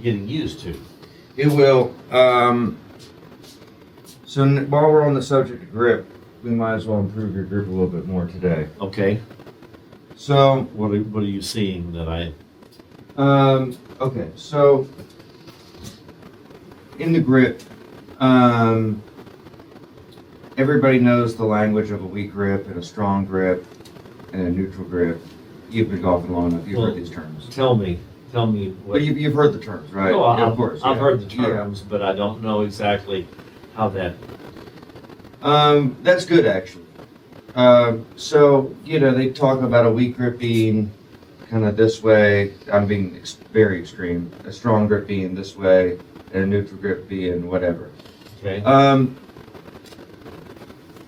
getting used to. It will. While we're on the subject of grip, we might as well improve your grip a little bit more today. Okay. So, What are you seeing that I? okay, so in the grip, everybody knows the language of a weak grip and a strong grip and a neutral grip. You've been golfing long enough. You've heard these terms. Tell me what. But you've heard the terms, right? No, Yeah, of course. I've yeah. heard the terms, but I don't know exactly how that. That's good, actually. So, they talk about a weak grip being kind of this way. I'm being very extreme. A strong grip being this way, and a neutral grip being whatever. Okay.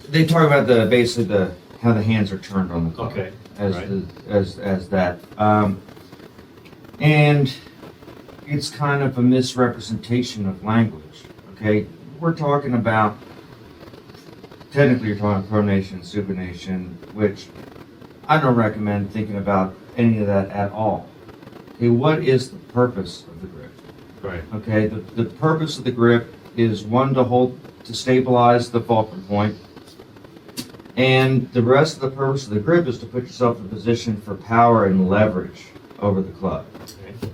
They talk about basically how the hands are turned on the club. Okay. As that. And it's kind of a misrepresentation of language. Okay, we're talking about. Technically, you're talking pronation, supination, which I don't recommend thinking about any of that at all. Okay, what is the purpose of the grip? Right. Okay, the purpose of the grip is one, to stabilize the fulcrum point, and the rest of the purpose of the grip is to put yourself in a position for power and leverage over the club.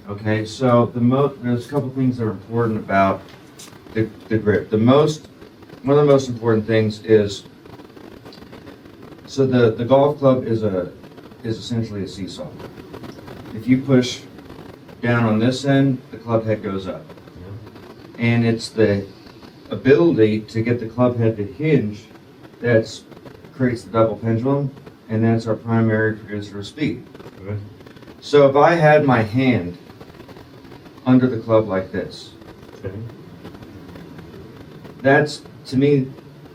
Okay, so there's a couple things that are important about the grip. One of the most important things is, so the golf club is essentially a seesaw. If you push down on this end, the club head goes up. And it's the ability to get the club head to hinge that creates the double pendulum, and that's our primary producer of speed. Okay. So if I had my hand under the club like this, Okay. to me,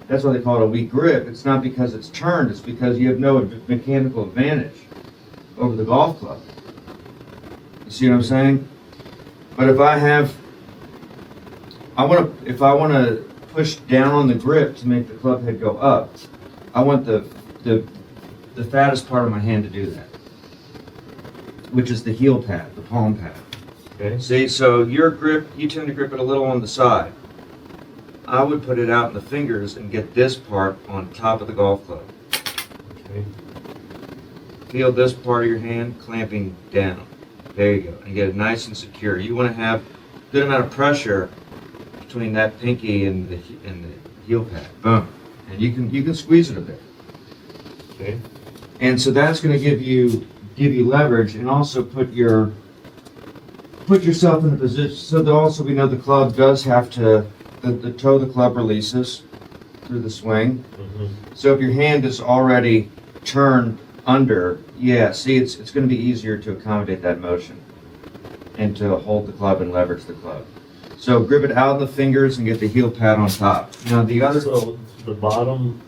that's why they call it a weak grip. It's not because it's turned, it's because you have no mechanical advantage over the golf club. You see what I'm saying? But if I want to push down on the grip to make the club head go up, I want the fattest part of my hand to do that, which is the heel pad, the palm pad. Okay. See, so your grip, you tend to grip it a little on the side. I would put it out in the fingers and get this part on top of the golf club. Okay. Feel this part of your hand clamping down. There you go. And get it nice and secure. You want to have a good amount of pressure between that pinky and the heel pad. Boom. And you can squeeze it a bit. Okay. And so that's going to give you leverage, and also put yourself in a position so that also we know the club does have to. The toe of the club releases through the swing. Mm-hmm. So if your hand is already turned under, see, it's going to be easier to accommodate that motion and to hold the club and leverage the club. So grip it out in the fingers and get the heel pad on top. Now So the bottom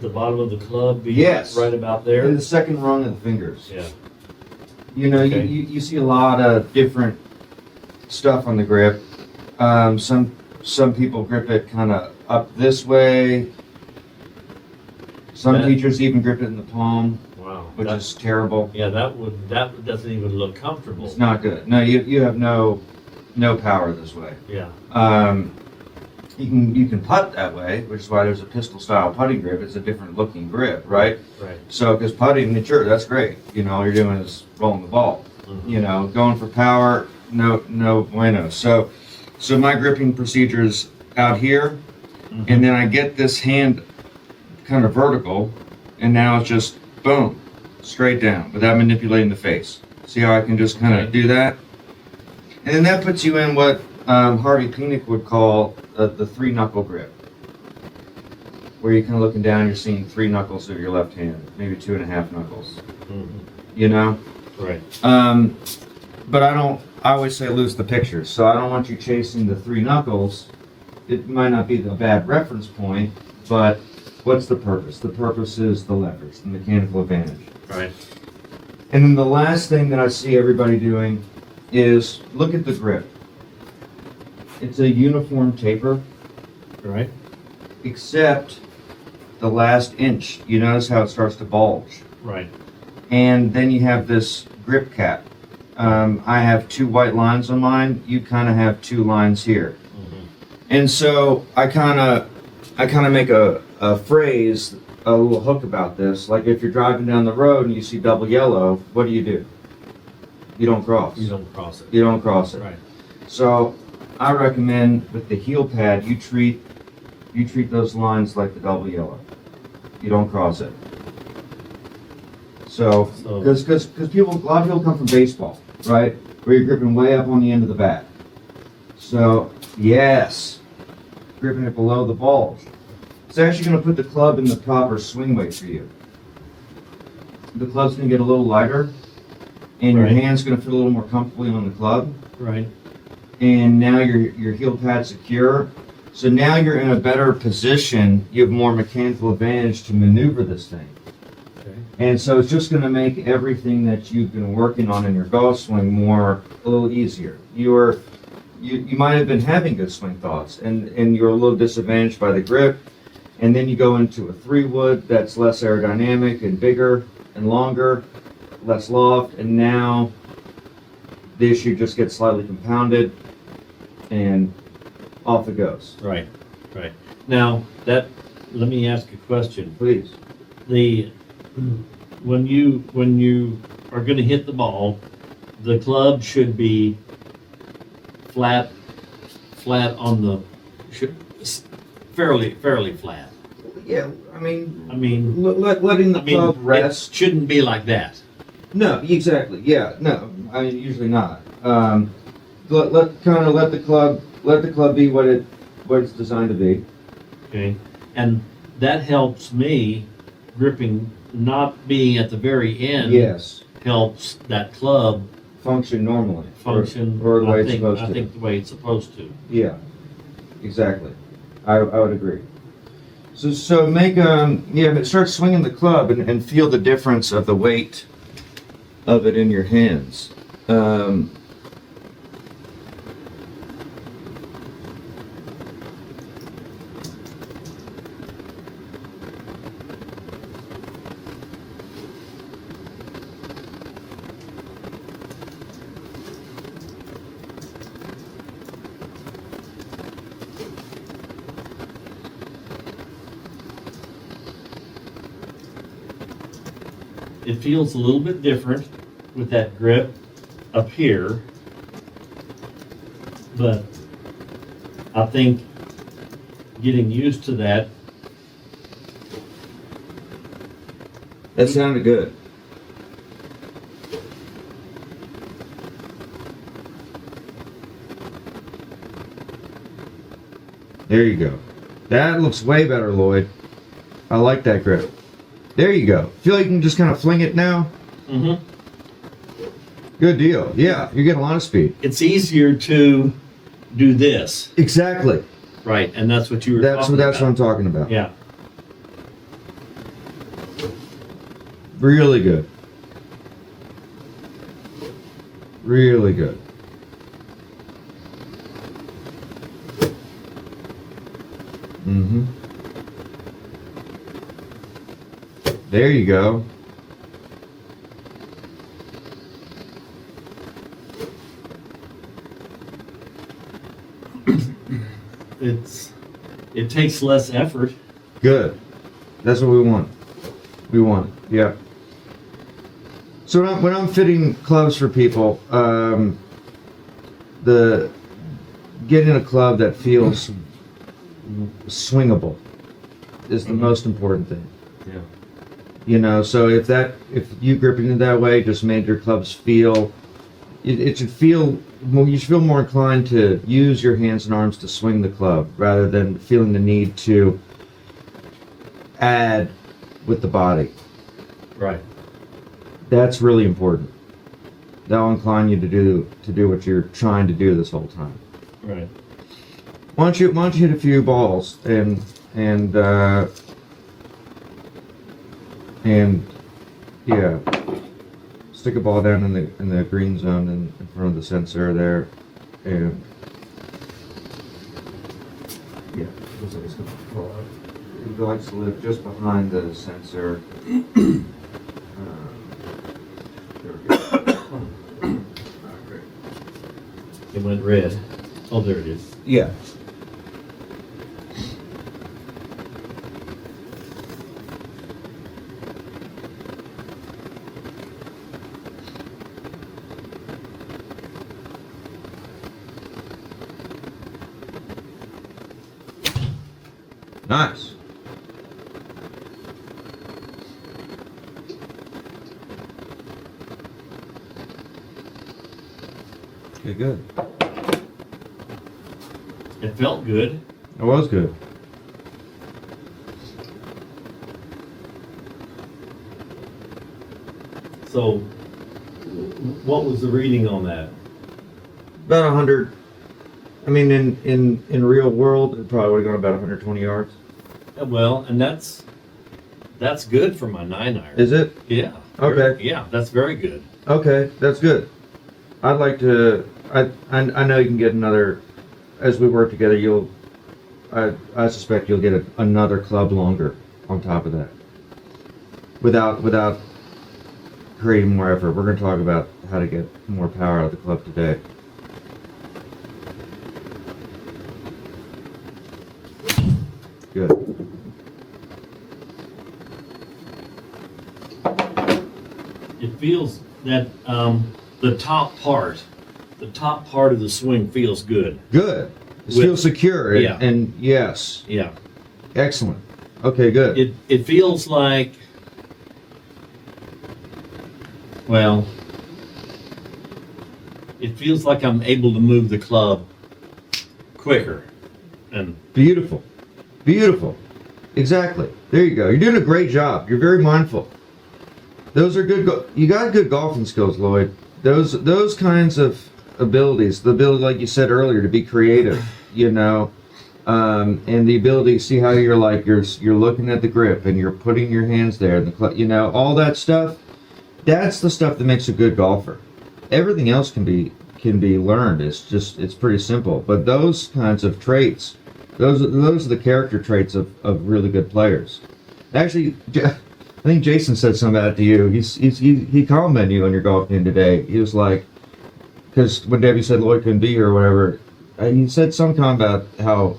of the club be Yes. right about there? in the second rung of the fingers. Yeah. Okay. You see a lot of different stuff on the grip. Some people grip it kind of up this way. Some teachers even grip it in the palm, Wow. which is terrible. Yeah, that doesn't even look comfortable. It's not good. No, you have no power this way. Yeah. You can putt that way, which is why there's a pistol style putting grip. It's a different looking grip, right? Right. So, because putting, sure, that's great. All you're doing is rolling the ball. Mm-hmm. Going for power, no bueno. So my gripping procedure is out here, and then I get this hand kind of vertical, and now it's just boom, straight down without manipulating the face. See how I can just kind of do that? And then that puts you in what Harvey Penick would call the three knuckle grip, where you're kind of looking down, you're seeing 3 knuckles of your left hand, maybe 2.5 knuckles. Right. But I always say lose the picture. So I don't want you chasing the 3 knuckles. It might not be the bad reference point, but what's the purpose? The purpose is the leverage, the mechanical advantage. Right. And then the last thing that I see everybody doing is look at the grip. It's a uniform taper. Right. Except the last inch. You notice how it starts to bulge. Right. And then you have this grip cap. I have 2 white lines on mine. You kind of have 2 lines here. Mhm. And so I kind of make a phrase, a little hook about this. Like if you're driving down the road and you see double yellow, what do? You don't cross. You don't cross it. You don't cross it. Right. So I recommend with the heel pad, you treat those lines like the double yellow. You don't cross it. So, because a lot of people come from baseball, right? Where you're gripping way up on the end of the bat. So, yes, gripping it below the balls. It's actually going to put the club in the proper swing weight for you. The club's going to get a little lighter, and your Right. hand's going to fit a little more comfortably on the club. Right. And now your heel pad's secure. So now you're in a better position. You have more mechanical advantage to maneuver this thing. Okay. And so it's just going to make everything that you've been working on in your golf swing a little easier. You might have been having good swing thoughts, and you're a little disadvantaged by the grip. And then you go into a 3-wood that's less aerodynamic and bigger and longer, less loft, and now the issue just gets slightly compounded, and off it goes. Right. Right. Now let me ask a question. Please. When you are going to hit the ball, the club should be flat on the fairly flat. Yeah, I mean, letting the club rest. It shouldn't be like that. No, exactly. Yeah, no, I mean usually not. Let the club be what it's designed to be. Okay, and that helps me gripping, not being at the very end. Yes, helps that club function normally. function. or the way it's supposed I to. think the way it's supposed to. Yeah, exactly. I would agree. So make start swinging the club and feel the difference of the weight of it in your hands. It feels a little bit different with that grip up here, but I think getting used to that. That sounded good. There you go. That looks way better, Lloyd. I like that grip. There you go. Feel like you can just kind of fling it now? Mm-hmm. Good deal. Yeah, you're getting a lot of speed. It's easier to do this. Exactly. Right, and that's what you were That's talking what I'm about. talking about. Yeah. Really good. Really good. Mm-hmm. There you go. It takes less effort. Good. That's what we want. We want it. Yeah. So when I'm fitting clubs for people, the getting a club that feels swingable is the most important thing. Yeah. You know, so if you gripping it that way just made your clubs feel, it should feel, you should feel more inclined to use your hands and arms to swing the club rather than feeling the need to add with the body. Right. That's really important. That'll incline you to do what you're trying to do this whole time. Right. Why don't you hit a few balls and yeah, stick a ball down in the green zone in front of the sensor there, and yeah, looks like it's gonna fall out. It likes to live just behind the sensor. There we go. red. Oh, there it is. Yeah. Nice. Okay, good. It felt good. It was good. So, what was the reading on that? About 100. I mean, in real world, it probably would have gone about 120 yards. Well, and that's good for my 9-iron. Is it? Yeah. Okay. Yeah, that's very good. Okay, that's good. I'd like to. I know you can get another. As we work together, you'll. I suspect you'll get another club longer on top of that. Without creating more effort. We're going to talk about how to get more power out of the club today. Good. It feels that the top part of the swing feels good. Good. It feels secure. Yeah. And yes. Yeah. Excellent. Okay, good. It feels like, well, it feels like I'm able to move the club quicker. And Beautiful. Beautiful. Exactly. There you go. You're doing a great job. You're very mindful. Those are good. You got good golfing skills, Lloyd. Those kinds of abilities, the ability, like you said earlier, to be creative, and the ability to see how you're looking at the grip and you're putting your hands there, and all that stuff. That's the stuff that makes a good golfer. Everything else can be learned. It's pretty simple. But those kinds of traits, those are the character traits of really good players. Actually, I think Jason said something about it to you. He complimented you on your golf game today. He was like, because when Debbie said Lloyd couldn't be here or whatever, he said some comment about how,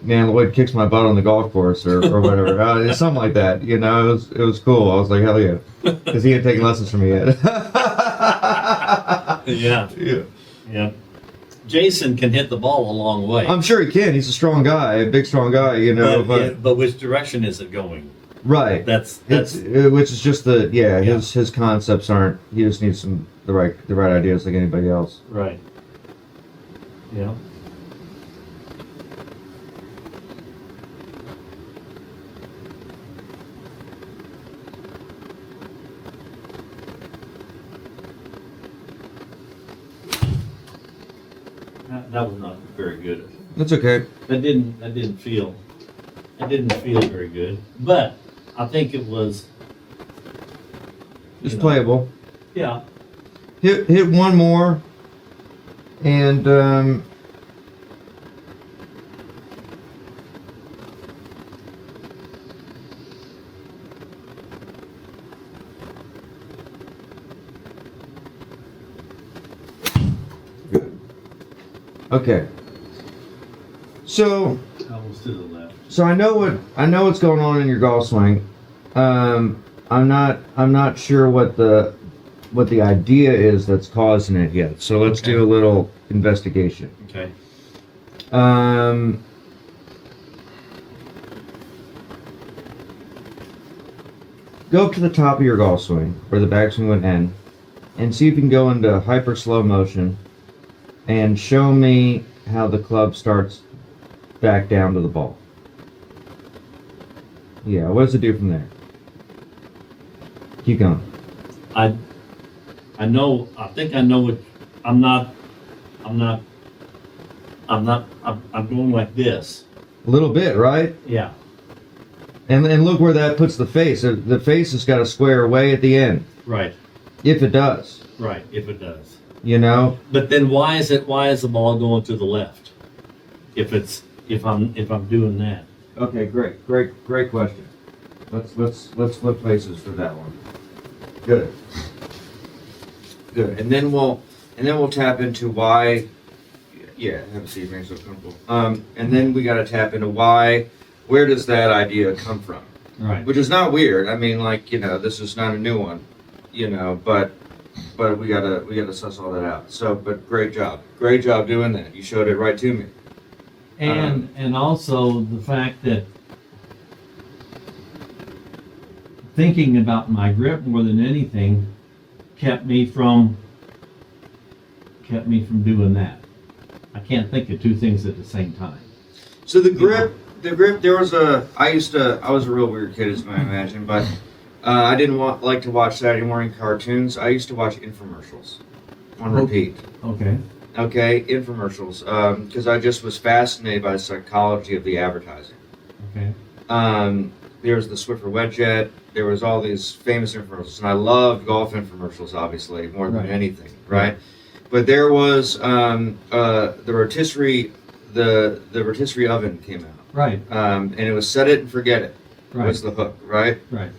man, Lloyd kicks my butt on the golf course or whatever. Something like that. It was cool. I was like, hell yeah, because he hadn't taken lessons from me yet. yeah. Yeah. Yeah. Jason can hit the ball a long way. I'm sure he can. He's a strong guy, a big strong guy. But which direction is it going? Right. That's which is just his concepts aren't. He just needs the right ideas like anybody else. right. Yeah. That was not very good. That's okay. That didn't feel very good. But I think it was. It's playable. Yeah. Hit one more, and good. Okay. So. Almost to the left. So I know what's going on in your golf swing. I'm not sure what the idea is that's causing it yet. So let's do a little investigation. Okay. Go up to the top of your golf swing, where the backswing would end, and see if you can go into hyper slow motion and show me how the club starts back down to the ball. Yeah, what does it do from there? Keep going. I think I know what. I'm going like this. A little bit, right? Yeah. And look where that puts the face. The face has got to square away at the end. Right. If it does. Right. If it does. But then why is the ball going to the left? If I'm doing that. Okay, great question. Let's flip faces for that one. Good. And then we'll tap into why Yeah, have a seat, makes it comfortable. And then we got to tap into where does that idea come from? Right. Which is not weird. I mean, like, this is not a new one, but we gotta suss all that out. So, but great job doing that. You showed it right to me. And also the fact that thinking about my grip more than anything kept me from doing that. I can't think of two things at the same time. So the grip, there was I was a real weird kid, as you might imagine, but I didn't like to watch Saturday morning cartoons. I used to watch infomercials on repeat. Okay. Okay, infomercials, because I just was fascinated by the psychology of the advertising. Okay. There was the Swiffer Wetjet. There was all these famous infomercials, and I loved golf infomercials, obviously, more than anything, right? But there was the rotisserie, the rotisserie oven came out, Right. And it was set it and forget it. Right. Was the hook, right? Right.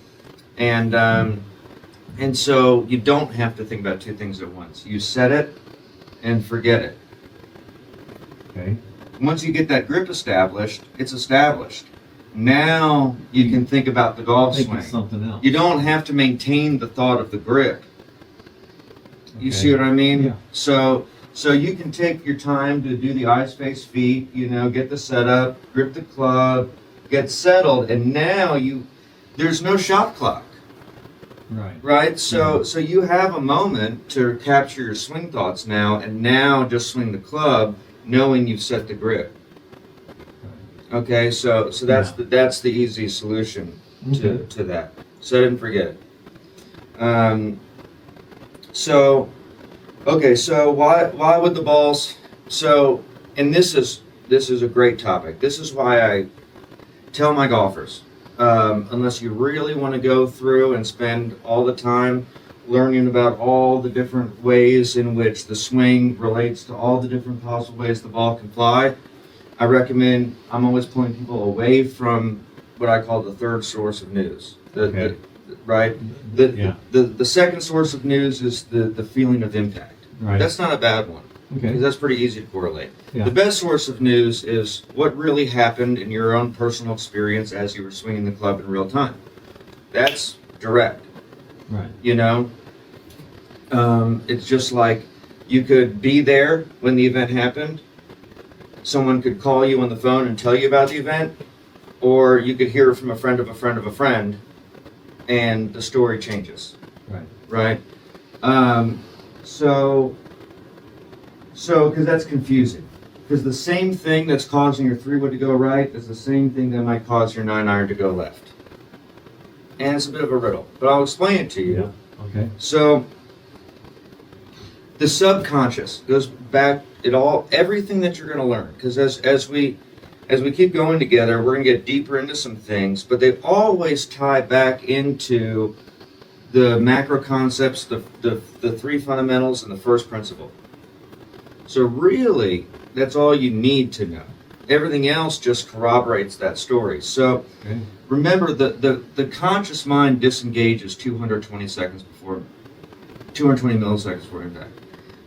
And so you don't have to think about two things at once. You set it and forget it. Okay. Once you get that grip established, it's established. Now you can think about the golf Think swing. of something else. You don't have to maintain the thought of the grip. You Okay. see what I mean? Yeah. So you can take your time to do the eye space feet, get the setup, grip the club, get settled, and now there's no shot clock. Right. Right? So you have a moment to capture your swing thoughts now, and now just swing the club knowing you've set the grip. Okay, so that's that's the easy solution to that. Set it and forget it. So why would the balls? So, and this is a great topic. This is why I tell my golfers, unless you really want to go through and spend all the time learning about all the different ways in which the swing relates to all the different possible ways the ball can fly, I recommend, I'm always pulling people away from what I call the third source of news. The second source of news is the feeling of impact. Right. That's not a bad one. Okay. Because that's pretty easy to correlate. Yeah. The best source of news is what really happened in your own personal experience as you were swinging the club in real time. That's direct. Right. It's just like you could be there when the event happened. Someone could call you on the phone and tell you about the event, or you could hear from a friend of a friend of a friend, and the story changes. Right. Right? Because that's confusing. Because the same thing that's causing your 3-wood to go right is the same thing that might cause your 9-iron to go left. And it's a bit of a riddle, but I'll explain it to you. Yeah. Okay. So, the subconscious goes back everything that you're going to learn. Because as we keep going together, we're going to get deeper into some things, but they always tie back into the macro concepts, the 3 fundamentals, and the first principle. So really, that's all you need to know. Everything else just corroborates that story. So remember, the conscious mind disengages 220 milliseconds before impact.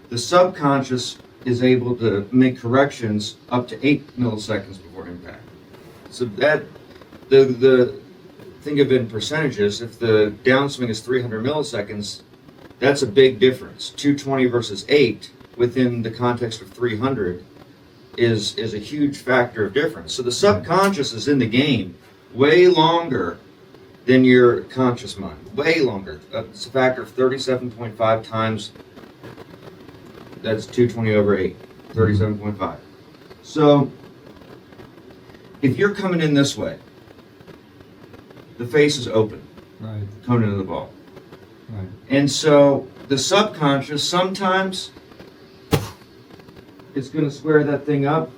The subconscious is able to make corrections up to 8 milliseconds before impact. So that think of it in percentages. If the downswing is 300 milliseconds, that's a big difference. 220 versus 8 within the context of 300 is a huge factor of difference. So the subconscious is in the game way longer than your conscious mind. Way longer. It's a factor of 37.5 times. That's 220 over 8. 37.5. So if you're coming in this way, the face is open. Right. Coming into the ball. Right. And so the subconscious, sometimes it's going to square that thing up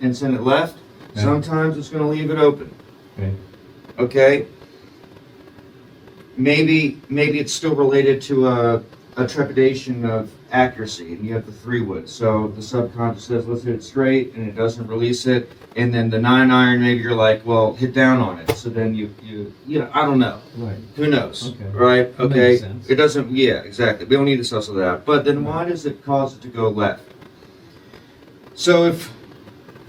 and send it left. Yeah. Sometimes it's going to leave it open. Okay. Okay? Maybe it's still related to a trepidation of accuracy, and you have the 3-wood. So the subconscious says, let's hit it straight, and it doesn't release it. And then the 9-iron, maybe you're like, well, hit down on it. So then you I don't know. Right. Who knows? Okay. Right? That Okay. makes sense. It doesn't, exactly. We don't need to suss that out. But then why does it cause it to go left? So if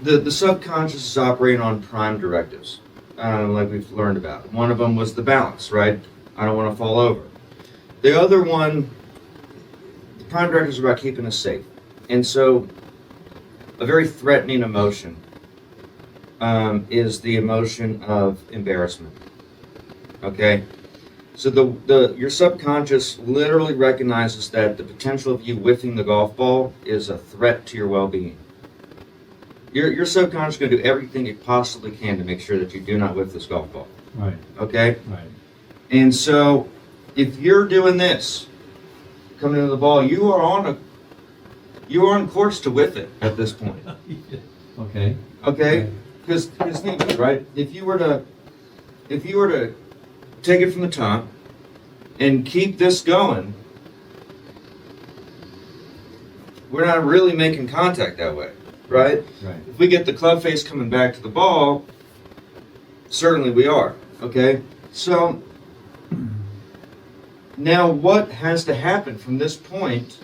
the subconscious is operating on prime directives, like we've learned about. One of them was the balance, right? I don't want to fall over. The other one, the prime directives are about keeping us safe. And so a very threatening emotion is the emotion of embarrassment. Okay? So your subconscious literally recognizes that the potential of you whiffing the golf ball is a threat to your well-being. Your subconscious is going to do everything it possibly can to make sure that you do not whiff this golf ball. Right. Okay? Right. And so if you're doing this, coming into the ball, you are on course to whiff it at this point. Okay. Okay? Because think about it, right? If you were to take it from the top and keep this going, we're not really making contact that way, right? Right. If we get the club face coming back to the ball, certainly we are, okay? So now what has to happen from this point?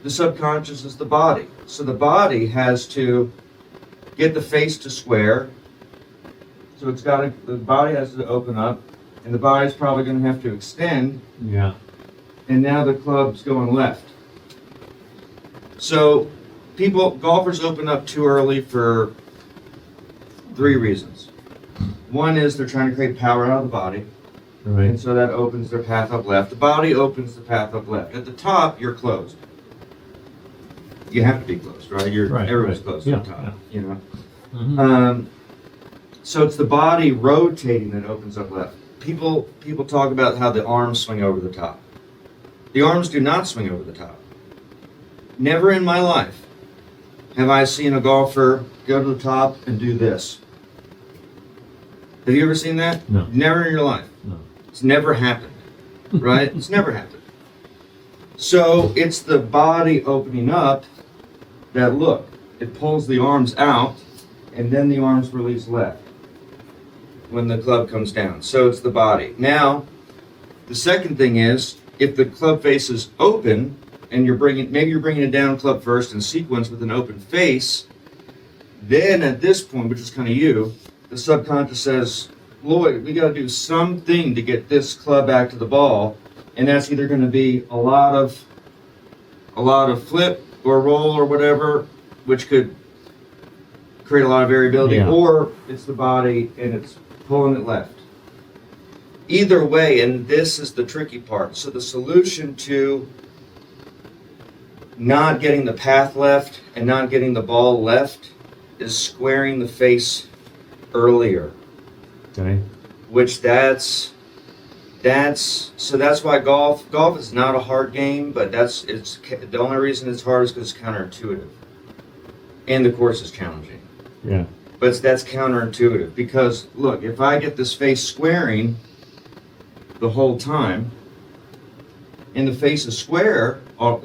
The subconscious is the body. So the body has to get the face to square. So the body has to open up, and the body's probably going to have to extend. Yeah. And now the club's going left. So golfers open up too early for 3 reasons. One is they're trying to create power out of the body, Right. and so that opens their path up left. The body opens the path up left. At the top, you're closed. You have to be closed, right? Everyone's right. closed Yeah, at the top, yeah. you know. Mhm. So it's the body rotating that opens up left. People talk about how the arms swing over the top. The arms do not swing over the top. Never in my life have I seen a golfer go to the top and do this. Have you ever seen that? No. Never in your life. No. It's never happened, right? It's never happened. So it's the body opening up that, look, it pulls the arms out, and then the arms release left when the club comes down. So it's the body. Now, the second thing is, if the club face is open, and maybe you're bringing it down club first in sequence with an open face, then at this point, which is kind of you, the subconscious says, Lloyd, we got to do something to get this club back to the ball, and that's either going to be a lot of flip or roll or whatever, which could create a lot of variability, Yeah. or it's the body and it's pulling it left. Either way, and this is the tricky part. So the solution to not getting the path left and not getting the ball left is squaring the face earlier. Okay. Which that's why golf is not a hard game, but it's the only reason it's hard is because it's counterintuitive, and the course is challenging. Yeah. But that's counterintuitive because look, if I get this face squaring the whole time, and the face is square,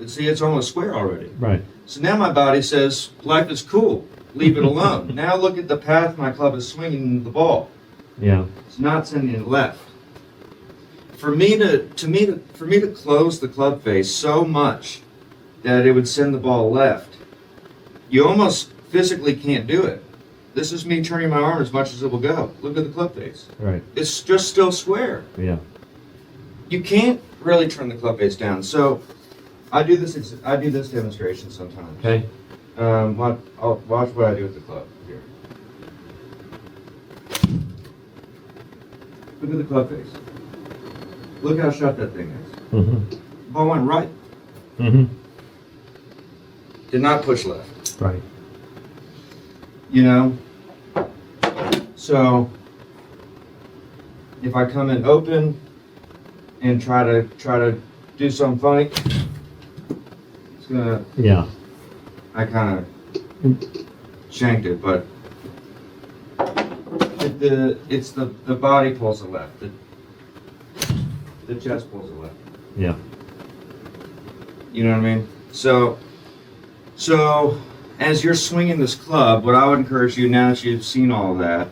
see, it's almost square already. Right. So now my body says, life is cool, leave it alone. Now look at the path my club is swinging the ball. Yeah. It's not sending it left. For me to close the club face so much that it would send the ball left, you almost physically can't do it. This is me turning my arm as much as it will go. Look at the club face. Right. It's just still square. Yeah. You can't really turn the club face down. So I do this demonstration sometimes. Okay. I'll watch what I do with the club here. Look at the club face. Look how shut that thing is. Mm-hmm. Ball went right. Mm-hmm. Did not push left. Right. You know? So if I come in open and try to do something funny, it's gonna. Yeah. I kind of shanked it, but it's the body pulls it left. The chest pulls it left. Yeah. You know what I mean? So as you're swinging this club, what I would encourage you, now that you've seen all of that,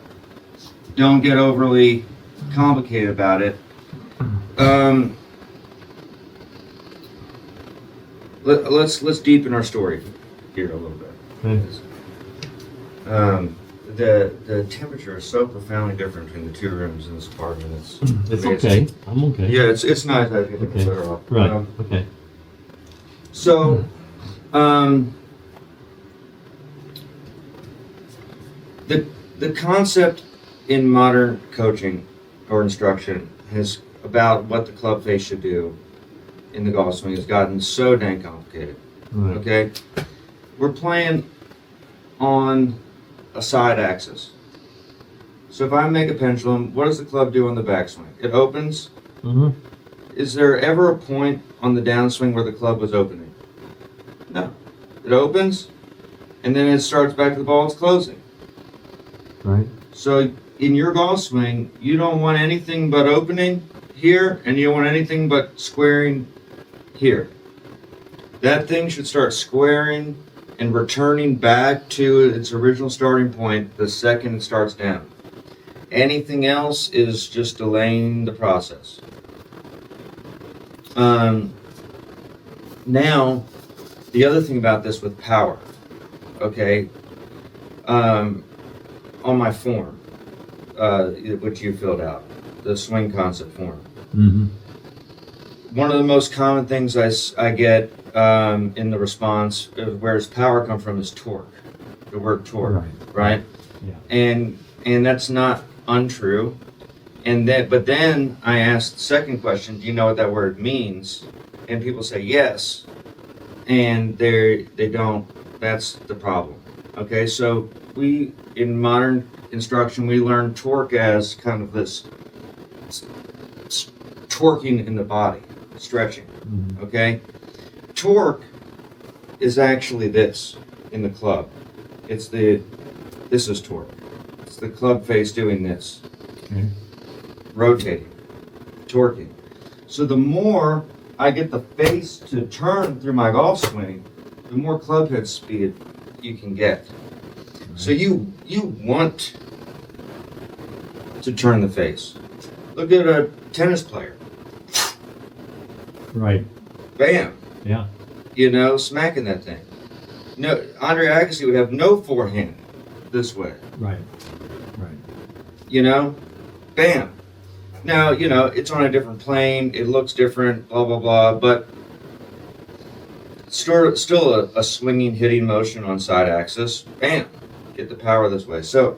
don't get overly complicated about it. Let's deepen our story here a little bit. Okay. The temperature is so profoundly different between the two rooms in this apartment. It's It's amazing. okay. I'm okay. Yeah, it's nice. I can take the Okay. sweater off. Right. Okay. So, the concept in modern coaching or instruction has about what the club face should do in the golf swing has gotten so dang complicated. Right. Okay, we're playing on a side axis. So if I make a pendulum, what does the club do on the backswing? It opens. Mm-hmm. Is there ever a point on the downswing where the club was opening? No. It opens, and then it starts back to the ball, it's closing. Right. So in your golf swing, you don't want anything but opening here, and you don't want anything but squaring here. That thing should start squaring and returning back to its original starting point the second it starts down. Anything else is just delaying the process. Now, the other thing about this with power, okay, on my form, which you filled out, the swing concept form. Mm-hmm. One of the most common things I get in the response, where does power come from, is torque, the word torque, right? Yeah. And that's not untrue. But then I asked the second question, do you know what that word means? And people say yes, and they don't. That's the problem. Okay, so we, in modern instruction, we learn torque as kind of this torquing in the body, stretching. Mm-hmm. Okay, torque is actually this in the club. This is torque. It's the club face doing this. Okay. Rotating, torquing. So the more I get the face to turn through my golf swing, the more club head speed you can get. So you want to turn the face. Look at a tennis player. Right. Bam. Yeah. You know, smacking that thing. No, Andre Agassi would have no forehand this way. Right. Right. You know, bam. Now, you know, it's on a different plane, it looks different, blah, blah, blah, but still a swinging, hitting motion on side axis. Bam! Get the power this way. So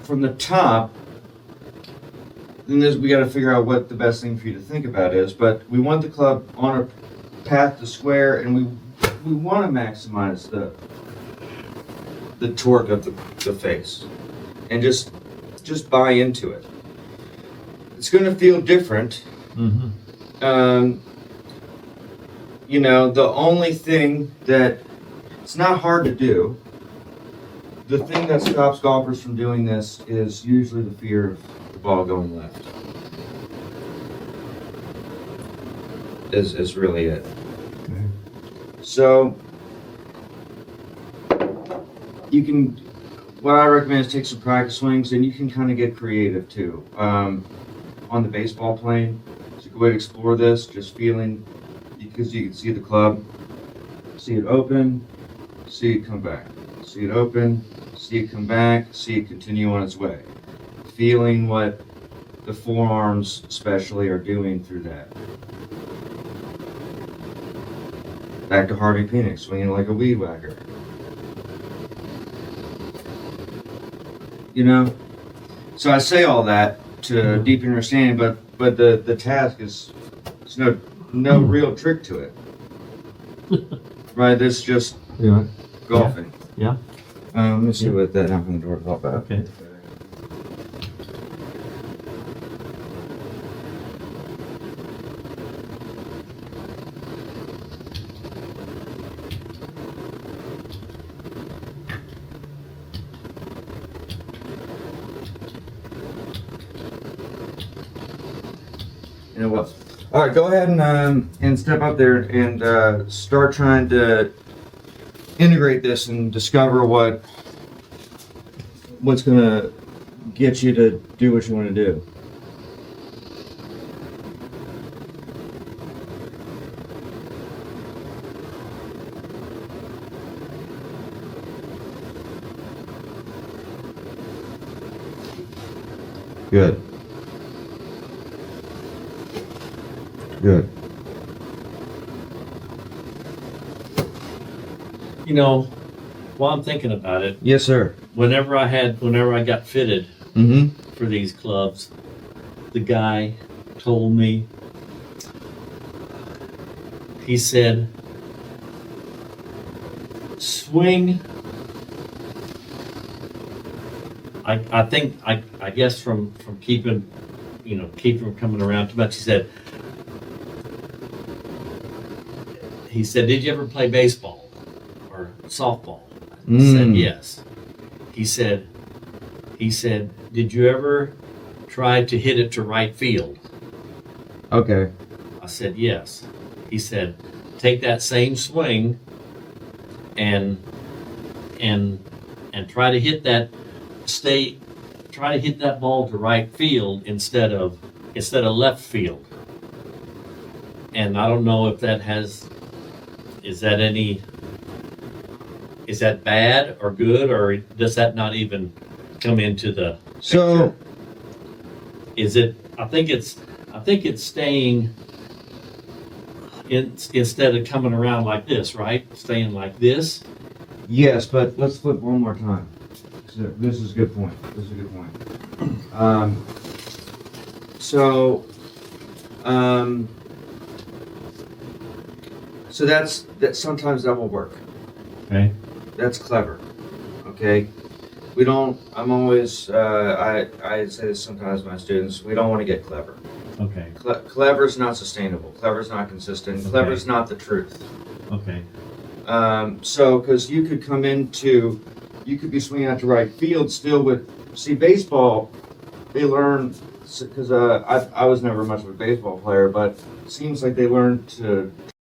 from the top, then we got to figure out what the best thing for you to think about is, but we want the club on a path to square, and we want to maximize the torque of the face. And just buy into it. It's going to feel different. Mm-hmm. You know, the only thing that it's not hard to do. The thing that stops golfers from doing this is usually the fear of the ball going left. Is really it. Okay. So you can. What I recommend is take some practice swings, and you can kind of get creative too. On the baseball plane, it's a good way to explore this, just feeling, because you can see the club, see it open, see it come back, see it open, see it come back, see it continue on its way. Feeling what the forearms especially are doing through that. Back to Harvey Pinnock, swinging like a weed whacker. You know, so I say all that to deepen your understanding, but the task is, there's no real trick to it, right? This is just golfing. Yeah. Let me see what that knock on the door is all about. Okay. You know what? All right, go ahead and step up there and start trying to integrate this and discover what's gonna get you to do what you want to do. Good. Good. You know, while I'm thinking about it, Yes, sir. whenever I got fitted Mm-hmm. for these clubs, the guy told me, he said, swing. I think I guess from keeping from coming around too much. He said, did you ever play baseball or softball? I said yes. He said, did you ever try to hit it to right field? Okay. I said yes. He said, take that same swing and try to hit that ball to right field instead of left field. And I don't know if is that bad or good, or does that not even come into the picture? So Is it? I think it's staying instead of coming around like this, right? Staying like this. yes, but let's flip one more time. So this is a good point. So that sometimes that will work. Okay. That's clever. Okay. We don't. I'm always. I say this sometimes to my students. We don't want to get clever. Okay. Clever is not sustainable. Clever is not consistent. Okay. Clever is not the truth. Okay. So, because you could be swinging out to right field still baseball, they learn, because I was never much of a baseball player, but it seems like they learn to